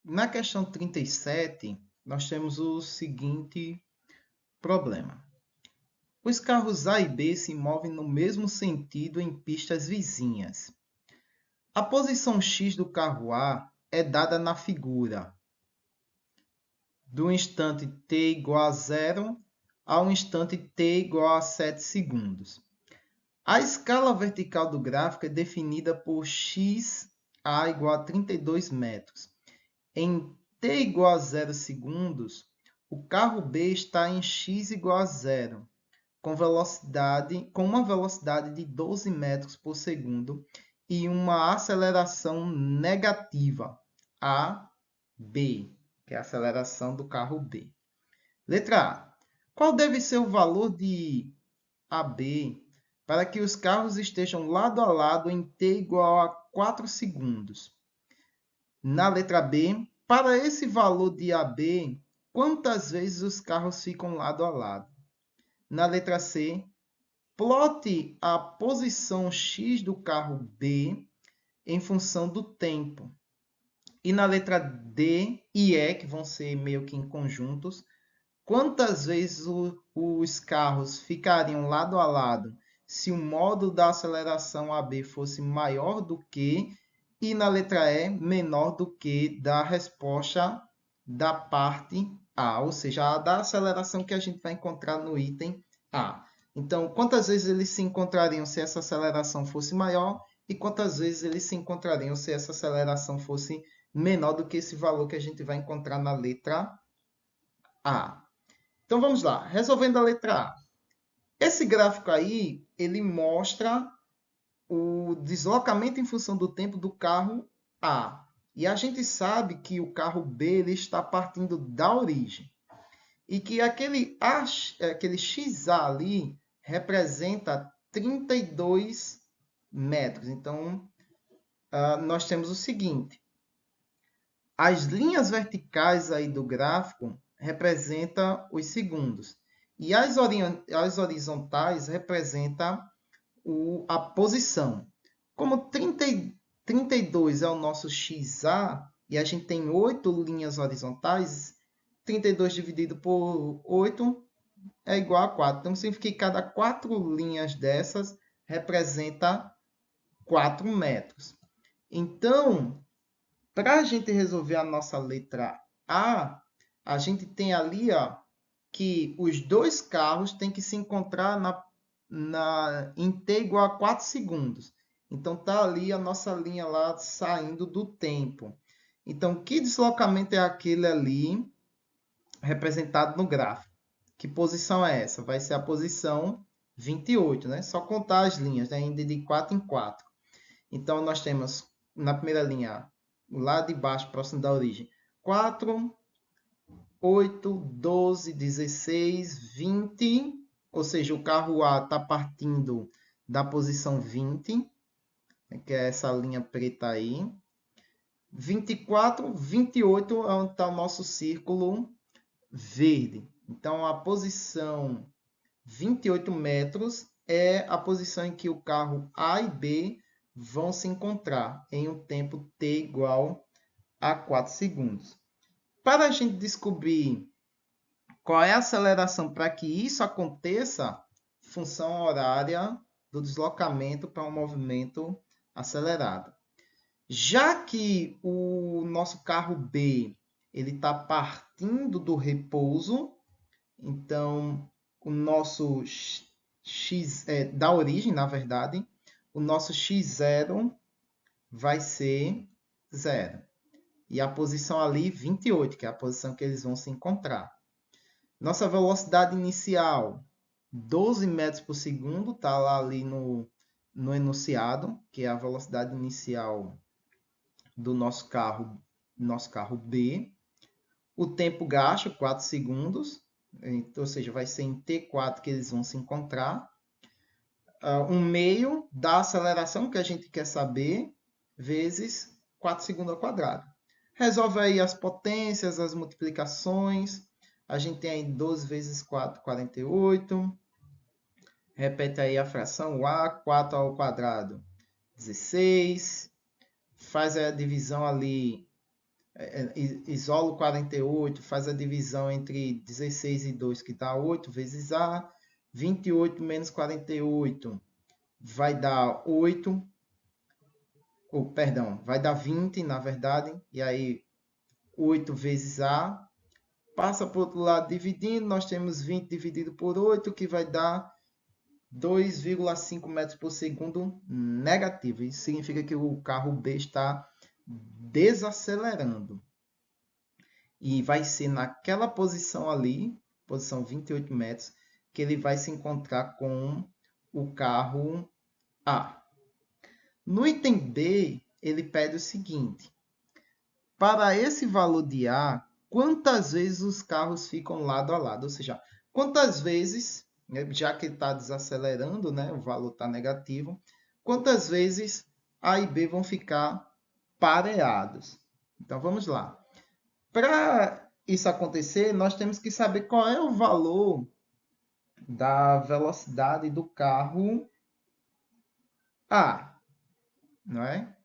Na questão 37, nós temos o seguinte problema. Os carros A e B se movem no mesmo sentido em pistas vizinhas. A posição X do carro A é dada na figura, do instante t igual a zero ao instante t igual a 7 segundos. A escala vertical do gráfico é definida por xa igual a 32 metros. Em t igual a 0 segundos, o carro B está em x igual a zero, com uma velocidade de 12 metros por segundo e uma aceleração negativa, AB, que é a aceleração do carro B. Letra A. Qual deve ser o valor de AB para que os carros estejam lado a lado em t igual a 4 segundos? Na letra B, para esse valor de AB, quantas vezes os carros ficam lado a lado? Na letra C, plote a posição X do carro B em função do tempo. E na letra D e E, que vão ser meio que em conjuntos, quantas vezes os carros ficariam lado a lado se o módulo da aceleração AB fosse maior do que, e na letra E, menor do que da resposta da parte A, ou seja, a da aceleração que a gente vai encontrar no item A. Então, quantas vezes eles se encontrariam se essa aceleração fosse maior e quantas vezes eles se encontrariam se essa aceleração fosse menor do que esse valor que a gente vai encontrar na letra A. Então vamos lá, resolvendo a letra A. Esse gráfico aí, ele mostra o deslocamento em função do tempo do carro A. E a gente sabe que o carro B ele está partindo da origem. E que aquele XA ali representa 32 metros. Então, nós temos o seguinte. As linhas verticais aí do gráfico representam os segundos. E as horizontais representam a posição. Como 32 é o nosso XA e a gente tem 8 linhas horizontais, 32 dividido por 8 é igual a 4. Então, significa que cada 4 linhas dessas representa 4 metros. Então, para a gente resolver a nossa letra A, a gente tem ali que os dois carros têm que se encontrar em t igual a 4 segundos. Então, está ali a nossa linha lá saindo do tempo. Então, que deslocamento é aquele ali representado no gráfico? Que posição é essa? Vai ser a posição 28, né? Só contar as linhas, né? Indo de 4 em 4. Então, nós temos na primeira linha, lá de baixo, próximo da origem, 4, 8, 12, 16, 20. Ou seja, o carro A está partindo da posição 20, que é essa linha preta aí. 24, 28 é onde está o nosso círculo verde. Então, a posição 28 metros é a posição em que o carro A e B vão se encontrar em um tempo t igual a 4 segundos. Para a gente descobrir qual é a aceleração para que isso aconteça, função horária do deslocamento para um movimento acelerado. Já que o nosso carro B ele está partindo do repouso, então o nosso x da origem, na verdade, o nosso x0 vai ser 0. E a posição ali, 28, que é a posição que eles vão se encontrar. Nossa velocidade inicial, 12 metros por segundo, está lá ali no enunciado, que é a velocidade inicial do nosso carro B. O tempo gasto, 4 segundos, ou seja, vai ser em T4 que eles vão se encontrar. Um meio da aceleração que a gente quer saber, vezes 4 segundos ao quadrado. Resolve aí as potências, as multiplicações. A gente tem aí 12 vezes 4, 48. Repete aí a fração A, 4 ao quadrado, 16. Faz a divisão ali Isolo 48, faz a divisão entre 16 e 2, que dá 8 vezes A. 28 menos 48 vai dar 8, perdão, vai dar 20, na verdade. E aí, 8 vezes A. Passa para o outro lado dividindo, nós temos 20 dividido por 8, que vai dar 2,5 metros por segundo negativo. Isso significa que o carro B está desacelerando. E vai ser naquela posição ali, posição 28 metros, que ele vai se encontrar com o carro A. No item B, ele pede o seguinte: para esse valor de A, quantas vezes os carros ficam lado a lado? Ou seja, quantas vezes, né, já que ele está desacelerando, né, o valor está negativo, quantas vezes A e B vão ficar pareados? Então, vamos lá. Para isso acontecer, nós temos que saber qual é o valor da velocidade do carro A, não é?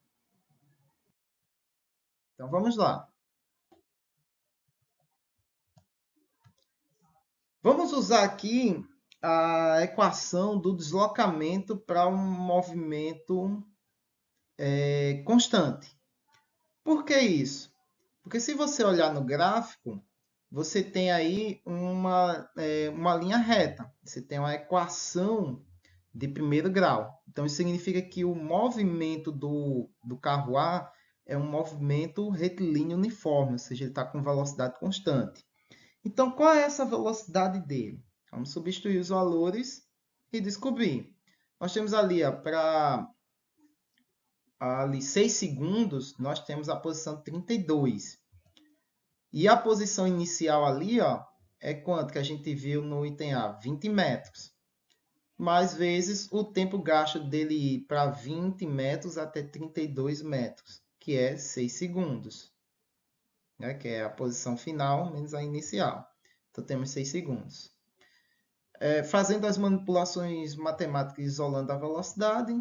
Então, vamos lá. Vamos usar aqui a equação do deslocamento para um movimento constante. Por que isso? Porque se você olhar no gráfico, você tem aí uma linha reta. Você tem uma equação de primeiro grau. Então, isso significa que o movimento do carro A é um movimento retilíneo uniforme, ou seja, ele está com velocidade constante. Então, qual é essa velocidade dele? Vamos substituir os valores e descobrir. Nós temos ali, para ali 6 segundos, nós temos a posição 32. E a posição inicial ali, é quanto que a gente viu no item A? 20 metros. Mais vezes o tempo gasto dele ir para 20 metros até 32 metros, que é 6 segundos. Né? Que é a posição final menos a inicial. Então, temos 6 segundos. Fazendo as manipulações matemáticas isolando a velocidade,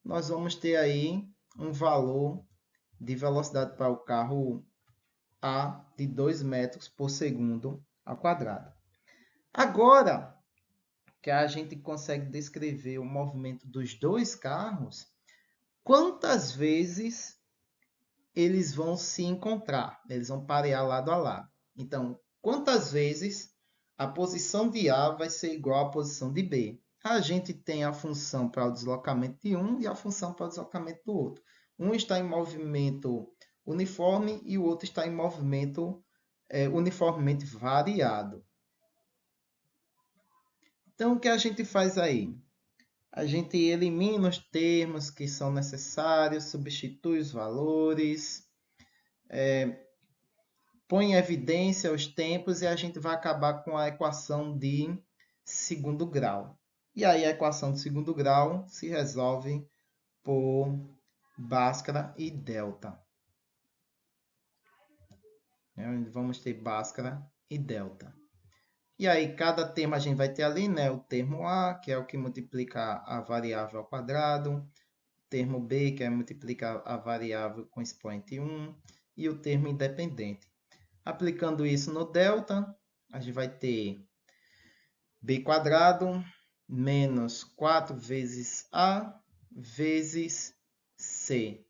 nós vamos ter aí um valor de velocidade para o carro A de 2 metros por segundo ao quadrado. Agora que a gente consegue descrever o movimento dos dois carros, quantas vezes eles vão se encontrar? Eles vão parear lado a lado. Então, quantas vezes a posição de A vai ser igual à posição de B? A gente tem a função para o deslocamento de um e a função para o deslocamento do outro. Um está em movimento uniforme e o outro está em movimento uniformemente variado. Então, o que a gente faz aí? A gente elimina os termos que são necessários, substitui os valores, põe em evidência os tempos e a gente vai acabar com a equação de segundo grau. E aí a equação de segundo grau se resolve por Bhaskara e delta. Vamos ter Bhaskara e delta. E aí, cada termo a gente vai ter ali, né? O termo A, que é o que multiplica a variável ao quadrado. O termo B, que é multiplicar a variável com expoente 1. E o termo independente. Aplicando isso no delta, a gente vai ter B quadrado menos 4 vezes A vezes C.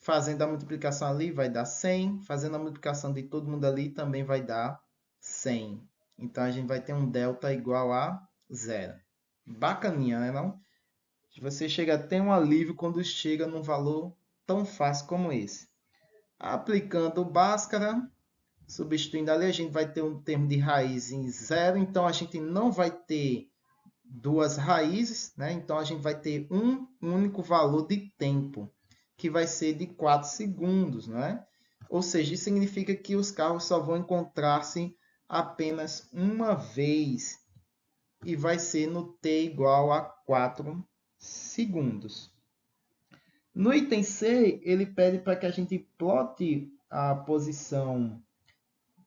Fazendo a multiplicação ali, vai dar 100. Fazendo a multiplicação de todo mundo ali, também vai dar 100. Então, a gente vai ter um delta igual a 0. Bacaninha, né, não? Você chega a ter um alívio quando chega num valor tão fácil como esse. Aplicando Bhaskara, substituindo ali, a gente vai ter um termo de raiz em 0. Então, a gente não vai ter duas raízes, né? Então, a gente vai ter um único valor de tempo, que vai ser de 4 segundos, né? Ou seja, isso significa que os carros só vão encontrar-se apenas uma vez e vai ser no t igual a 4 segundos. No item C, ele pede para que a gente plote a posição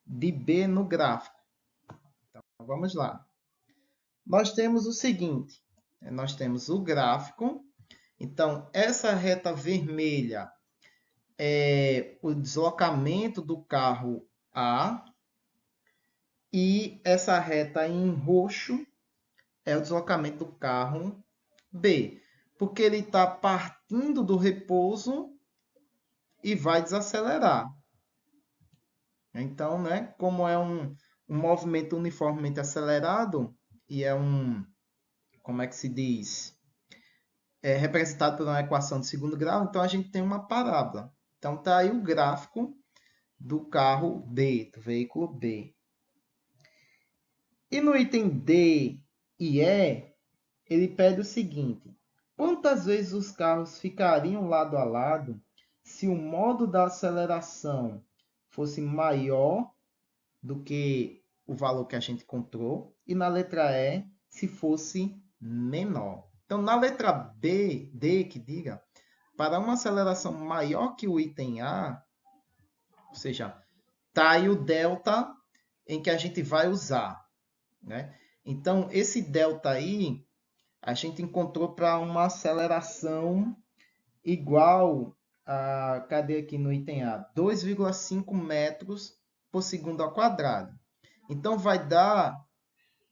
de B no gráfico. Então, vamos lá. Nós temos o seguinte, nós temos o gráfico. Então, essa reta vermelha é o deslocamento do carro A e essa reta em roxo é o deslocamento do carro B, porque ele está partindo do repouso e vai desacelerar. Então, né, como é um movimento uniformemente acelerado e é como é que se diz? É representado por uma equação de segundo grau, então a gente tem uma parábola. Então, está aí o gráfico do carro B, do veículo B. E no item D e E, ele pede o seguinte: quantas vezes os carros ficariam lado a lado se o modo da aceleração fosse maior do que o valor que a gente encontrou? E na letra E, se fosse menor. Então, na letra D, que diga, para uma aceleração maior que o item A, ou seja, está aí o delta em que a gente vai usar, né? Então, esse delta aí, a gente encontrou para uma aceleração igual a, cadê aqui no item A? 2,5 metros por segundo ao quadrado. Então, vai dar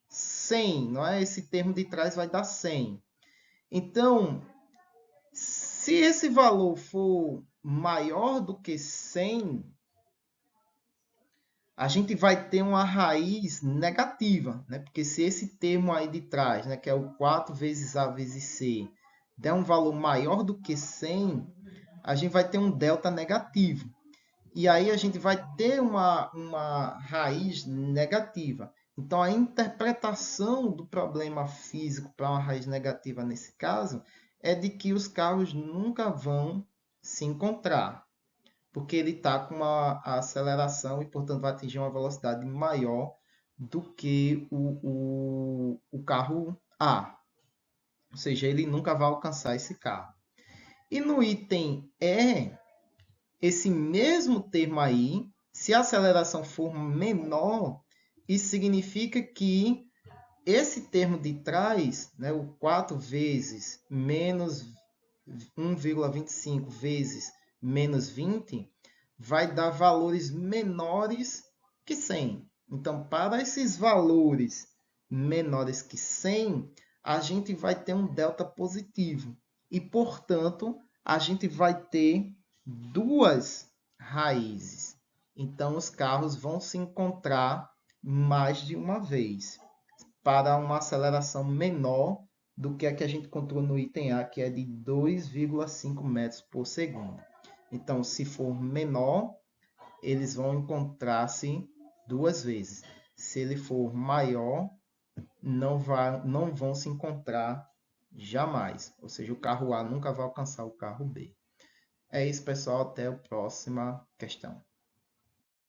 100, não é? Esse termo de trás vai dar 100. Então, se esse valor for maior do que 100, a gente vai ter uma raiz negativa, né? Porque se esse termo aí de trás, né, que é o 4 vezes A vezes C, der um valor maior do que 100, a gente vai ter um delta negativo. E aí a gente vai ter uma raiz negativa. Então, a interpretação do problema físico para uma raiz negativa nesse caso é de que os carros nunca vão se encontrar, porque ele está com uma aceleração e, portanto, vai atingir uma velocidade maior do que o carro A. Ou seja, ele nunca vai alcançar esse carro. E no item E, esse mesmo termo aí, se a aceleração for menor, isso significa que esse termo de trás, né, o 4 vezes menos 1,25 vezes menos 20, vai dar valores menores que 100. Então, para esses valores menores que 100, a gente vai ter um delta positivo. E, portanto, a gente vai ter duas raízes. Então, os carros vão se encontrar mais de uma vez para uma aceleração menor do que a que a gente encontrou no item A, que é de 2,5 metros por segundo. Então, se for menor, eles vão encontrar-se duas vezes. Se ele for maior, não vão se encontrar jamais. Ou seja, o carro A nunca vai alcançar o carro B. É isso, pessoal. Até a próxima questão.